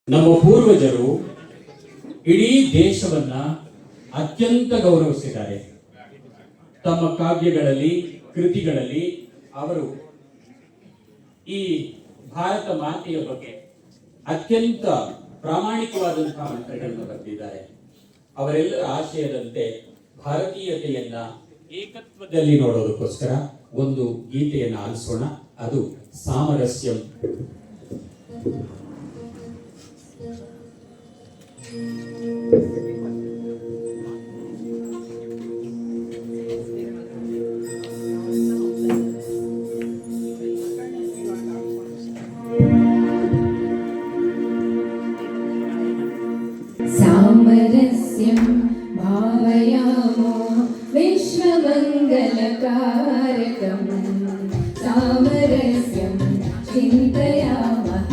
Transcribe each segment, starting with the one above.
ನಮ್ಮ ಪೂರ್ವಜರು ಇಡೀ ದೇಶವನ್ನ ಅತ್ಯಂತ ಗೌರವಿಸಿದ್ದಾರೆ. ತಮ್ಮ ಕಾವ್ಯಗಳಲ್ಲಿ, ಕೃತಿಗಳಲ್ಲಿ ಅವರು ಈ ಭಾರತ ಮಾತೆಯ ಬಗ್ಗೆ ಅತ್ಯಂತ ಪ್ರಾಮಾಣಿಕವಾದಂತಹ ಮಂತ್ರಗಳನ್ನು ಬರೆದಿದ್ದಾರೆ. ಅವರೆಲ್ಲರ ಆಶಯದಂತೆ ಭಾರತೀಯತೆಯನ್ನ ಏಕತ್ವದಲ್ಲಿ ನೋಡೋದಕ್ಕೋಸ್ಕರ ಒಂದು ಗೀತೆಯನ್ನು ಆಲಿಸೋಣ. ಅದು ಸಾಮರಸ್ಯಂ. सामरस्यं भावयामो विश्वमङ्गलकारकं सामरस्यं चिन्तयामः.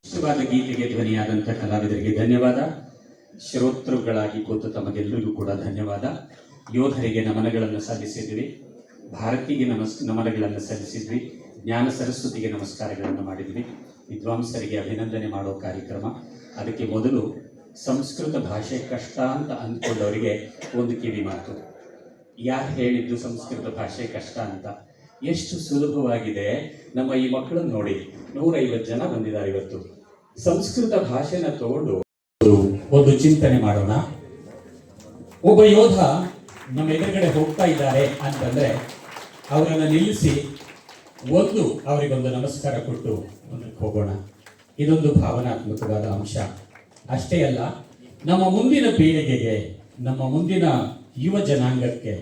ಇಷ್ಟವಾದ ಗೀತೆಗೆ ಧ್ವನಿಯಾದಂಥ ಕಲಾವಿದರಿಗೆ ಧನ್ಯವಾದ. ಶ್ರೋತೃಗಳಾಗಿ ಕೂತು ತಮಗೆಲ್ಲರಿಗೂ ಕೂಡ ಧನ್ಯವಾದ. ಯೋಧರಿಗೆ ನಮನಗಳನ್ನು ಸಲ್ಲಿಸಿದ್ವಿ, ಭಾರತಿಗೆ ನಮನಗಳನ್ನು ಸಲ್ಲಿಸಿದ್ವಿ, ಜ್ಞಾನ ಸರಸ್ವತಿಗೆ ನಮಸ್ಕಾರಗಳನ್ನು ಮಾಡಿದ್ವಿ, ವಿದ್ವಾಂಸರಿಗೆ ಅಭಿನಂದನೆ ಮಾಡೋ ಕಾರ್ಯಕ್ರಮ. ಅದಕ್ಕೆ ಮೊದಲು ಸಂಸ್ಕೃತ ಭಾಷೆ ಕಷ್ಟ ಅಂತ ಅಂದ್ಕೊಂಡವರಿಗೆ ಒಂದು ಕಿವಿ ಮಾತು. ಯಾರು ಹೇಳಿದ್ದು ಸಂಸ್ಕೃತ ಭಾಷೆ ಕಷ್ಟ ಅಂತ? ಎಷ್ಟು ಸುಲಭವಾಗಿದೆ. ನಮ್ಮ ಈ ಮಕ್ಕಳನ್ನು ನೋಡಿ, 150 ಜನ ಬಂದಿದ್ದಾರೆ ಇವತ್ತು. ಸಂಸ್ಕೃತ ಭಾಷೆನ ತಗೊಂಡು ಒಂದು ಚಿಂತನೆ ಮಾಡೋಣ. ಒಬ್ಬ ಯೋಧ ನಮ್ಮ ಎದುರುಗಡೆ ಹೋಗ್ತಾ ಇದ್ದಾರೆ ಅಂತಂದ್ರೆ ಅವರನ್ನು ನಿಲ್ಲಿಸಿ ಅವರಿಗೊಂದು ನಮಸ್ಕಾರ ಕೊಟ್ಟು ಮುಂದಕ್ಕೆ ಹೋಗೋಣ. ಇದೊಂದು ಭಾವನಾತ್ಮಕವಾದ ಅಂಶ. ಅಷ್ಟೇ ಅಲ್ಲ, ನಮ್ಮ ಮುಂದಿನ ಪೀಳಿಗೆಗೆ, ನಮ್ಮ ಮುಂದಿನ ಯುವ ಜನಾಂಗಕ್ಕೆ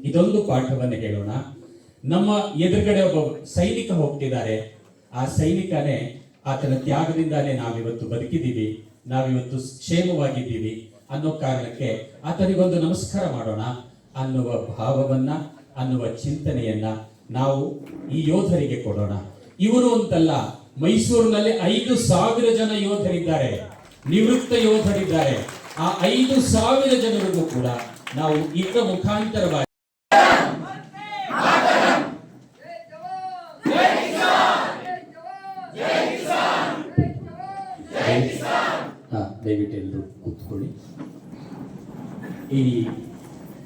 ಇದೊಂದು ಪಾಠವನ್ನು ಹೇಳೋಣ. ನಮ್ಮ ಎದುರುಗಡೆ ಒಬ್ಬ ಸೈನಿಕ ಹೋಗ್ತಿದ್ದಾರೆ. ಆ ಸೈನಿಕನೇ, ಆತನ ತ್ಯಾಗದಿಂದಾನೇ ನಾವಿವತ್ತು ಬದುಕಿದ್ದೀವಿ, ನಾವಿವತ್ತು ಕ್ಷೇಮವಾಗಿದ್ದೀವಿ ಅನ್ನೋ ಕಾರಣಕ್ಕೆ ಆತನಿಗೊಂದು ನಮಸ್ಕಾರ ಮಾಡೋಣ ಅನ್ನುವ ಭಾವವನ್ನ, ಅನ್ನುವ ಚಿಂತನೆಯನ್ನ ನಾವು ಈ ಯೋಧರಿಗೆ ಕೊಡೋಣ. ಇವರು ಅಂತಲ್ಲ, ಮೈಸೂರಿನಲ್ಲಿ 5,000 ಜನ ಯೋಧರಿದ್ದಾರೆ, ನಿವೃತ್ತ ಯೋಧರಿದ್ದಾರೆ. ಆ 5,000 ಜನರಿಗೂ ಕೂಡ ನಾವು ಇದರ ಮುಖಾಂತರವಾಗಿ ದಯವಿಟ್ಟು ಎಲ್ಲರೂ ಕೂತ್ಕೊಳ್ಳಿ. ಈ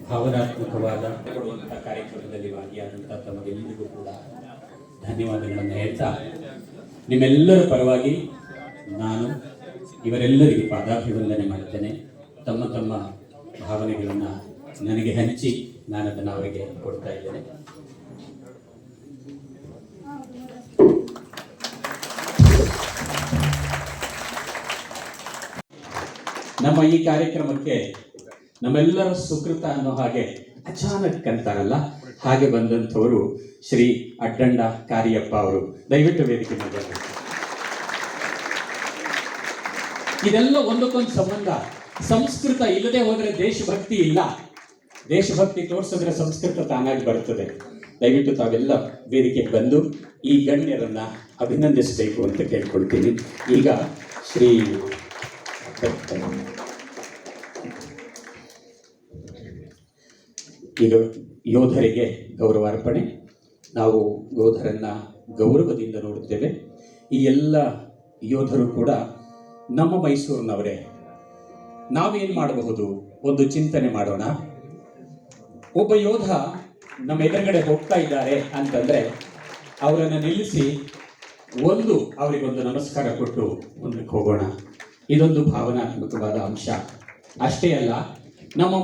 ಭಾವನಾತ್ಮಕವಾದ ಕೊಡುವಂತಹ ಕಾರ್ಯಕ್ರಮದಲ್ಲಿ ಭಾಗಿಯಾದಂತಹ ತಮಗೆಲ್ಲರಿಗೂ ಕೂಡ ಧನ್ಯವಾದಗಳನ್ನು ಹೇಳ್ತಾ, ನಿಮ್ಮೆಲ್ಲರ ಪರವಾಗಿ ನಾನು ಇವರೆಲ್ಲರಿಗೆ ಪಾದಾಭಿವಂದನೆ ಮಾಡುತ್ತೇನೆ. ತಮ್ಮ ತಮ್ಮ ಭಾವನೆಗಳನ್ನು ನನಗೆ ಹಂಚಿ ನಾನು ಅದನ್ನು ಅವರಿಗೆ ಕೊಡ್ತಾ ಇದ್ದೇನೆ. ನಮ್ಮ ಈ ಕಾರ್ಯಕ್ರಮಕ್ಕೆ ನಮ್ಮೆಲ್ಲರ ಸುಕೃತ ಅನ್ನೋ ಹಾಗೆ ಅಚಾನಕ್ ಅಂತಾರಲ್ಲ, ಹಾಗೆ ಬಂದಂಥವರು ಶ್ರೀ ಅಡ್ಡಂಡ ಕಾರಿಯಪ್ಪ ಅವರು. ದಯವಿಟ್ಟು ವೇದಿಕೆ ಮೇಲೆ. ಇದೆಲ್ಲ ಒಂದಕ್ಕೊಂದು ಸಂಬಂಧ. ಸಂಸ್ಕೃತ ಇಲ್ಲದೆ ಹೋದರೆ ದೇಶಭಕ್ತಿ ಇಲ್ಲ. ದೇಶಭಕ್ತಿ ತೋರಿಸಿದ್ರೆ ಸಂಸ್ಕೃತ ತಾನಾಗಿ ಬರುತ್ತದೆ. ದಯವಿಟ್ಟು ತಾವೆಲ್ಲ ವೇದಿಕೆಗೆ ಬಂದು ಈ ಗಣ್ಯರನ್ನ ಅಭಿನಂದಿಸಬೇಕು ಅಂತ ಕೇಳ್ಕೊಳ್ತೀನಿ. ಈಗ ಶ್ರೀ ಈಗ ಯೋಧರಿಗೆ ಗೌರವಾರ್ಪಣೆ. ನಾವು ಯೋಧರನ್ನ ಗೌರವದಿಂದ ನೋಡುತ್ತೇವೆ. ಈ ಎಲ್ಲ ಯೋಧರು ಕೂಡ ನಮ್ಮ ಮೈಸೂರಿನವರೇ. ನಾವೇನು ಮಾಡಬಹುದು? ಒಂದು ಚಿಂತನೆ ಮಾಡೋಣ. ಒಬ್ಬ ಯೋಧ ನಮ್ಮ ಎದುರುಗಡೆ ಹೋಗ್ತಾ ಇದ್ದಾರೆ ಅಂತಂದ್ರೆ ಅವರನ್ನು ನಿಲ್ಲಿಸಿ ಅವರಿಗೊಂದು ನಮಸ್ಕಾರ ಕೊಟ್ಟು ಮುಂದಕ್ಕೆ ಹೋಗೋಣ. ಇದೊಂದು ಭಾವನಾತ್ಮಕವಾದ ಅಂಶ. ಅಷ್ಟೇ ಅಲ್ಲ, ನಮ್ಮ